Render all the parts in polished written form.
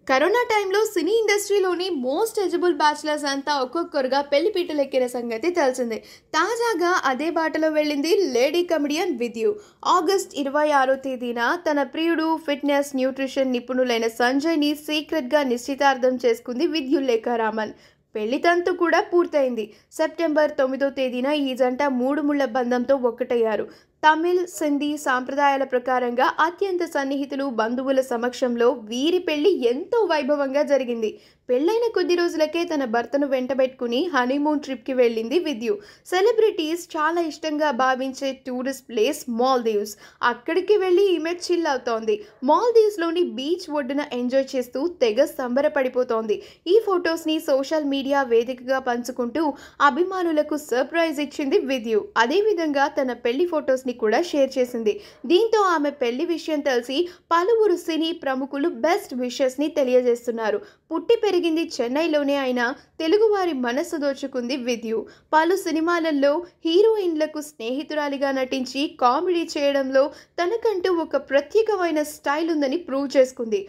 Corona టైంలో సినీ ఇండస్ట్రీలోని most eligible bachelors అంతా ఒక్కొక్కరుగా పెళ్లిపీటలెక్కిన సంగతి తెలిసిందే. తాజాగా అదే బాటలో వెళ్ళింది లేడీ కమెడియన్ విద్యు. ఆగస్ట్ 26వ తేదీన తన ప్రియుడు ఫిట్నెస్ న్యూట్రిషన్ నిపుణులైన సంజయ్ని సీక్రెట్గా నిశ్చితార్థం చేసుకుంది విద్యు లేఖారామన్. పెళ్లి తంతు కూడా పూర్తయింది. సెప్టెంబర్ 9వ తేదీన ఈ జంట మూడు ముళ్ల బంధంతో ఒక్కటయ్యారు. తమిళ్, సింధీ సాంప్రదాయాల ప్రకారంగా అత్యంత సన్నిహితులు, బంధువుల సమక్షంలో వీరి పెళ్లి ఎంతో వైభవంగా జరిగింది. పెళ్లైన కొద్ది రోజులకే తన భర్తను వెంటబెట్టుకుని హనీమూన్ ట్రిప్కి వెళ్ళింది విద్యు. సెలబ్రిటీస్ చాలా ఇష్టంగా భావించే టూరిస్ట్ ప్లేస్ మాల్దీవ్స్. అక్కడికి వెళ్ళి ఈమె చిల్ అవుతోంది. మాల్దీవ్స్లోని బీచ్ ఒడ్డున ఎంజాయ్ చేస్తూ తెగ సంబరపడిపోతోంది. ఈ ఫొటోస్ని సోషల్ మీడియా వేదికగా పంచుకుంటూ అభిమానులకు సర్ప్రైజ్ ఇచ్చింది విద్యు. అదేవిధంగా తన పెళ్లి ఫొటోస్ని కూడా షేర్ చేసింది. దీంతో ఆమె పెళ్లి విషయం తెలిసి పలువురు సినీ ప్రముఖులు బెస్ట్ విషెస్ని తెలియజేస్తున్నారు. పుట్టి పెరిగింది చెన్నైలోనే అయినా తెలుగువారి మనసు దోచుకుంది విద్యు. పలు సినిమాలలో హీరోయిన్లకు స్నేహితురాలిగా నటించి కామెడీ చేయడంలో తనకంటూ ఒక ప్రత్యేకమైన స్టైల్ ఉందని ప్రూవ్ చేసుకుంది.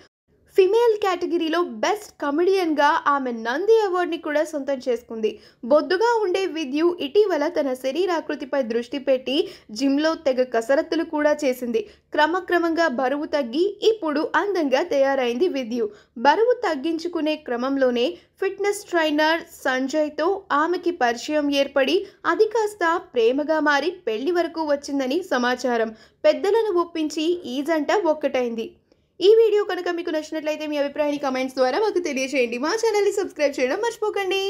ఫిమేల్ కేటగిరీలో బెస్ట్ కమెడియన్గా ఆమె నంది అవార్డుని కూడా సొంతం చేసుకుంది. బొద్దుగా ఉండే విద్యు ఇటీవల తన శరీరాకృతిపై దృష్టి పెట్టి జిమ్లో తెగ కసరత్తులు కూడా చేసింది. క్రమక్రమంగా బరువు తగ్గి ఇప్పుడు అందంగా తయారైంది విద్యు. బరువు తగ్గించుకునే క్రమంలోనే ఫిట్నెస్ ట్రైనర్ సంజయ్తో ఆమెకి పరిచయం ఏర్పడి అది కాస్త ప్రేమగా మారి పెళ్లి వరకు వచ్చిందని సమాచారం. పెద్దలను ఒప్పించి ఈ జంట ఒక్కటైంది. ఈ వీడియో కనుక మీకు నచ్చినట్లయితే మీ అభిప్రాయాన్ని కామెంట్స్ ద్వారా మాకు తెలియజేయండి. మా ఛానల్ని సబ్స్క్రైబ్ చేయడం మర్చిపోకండి.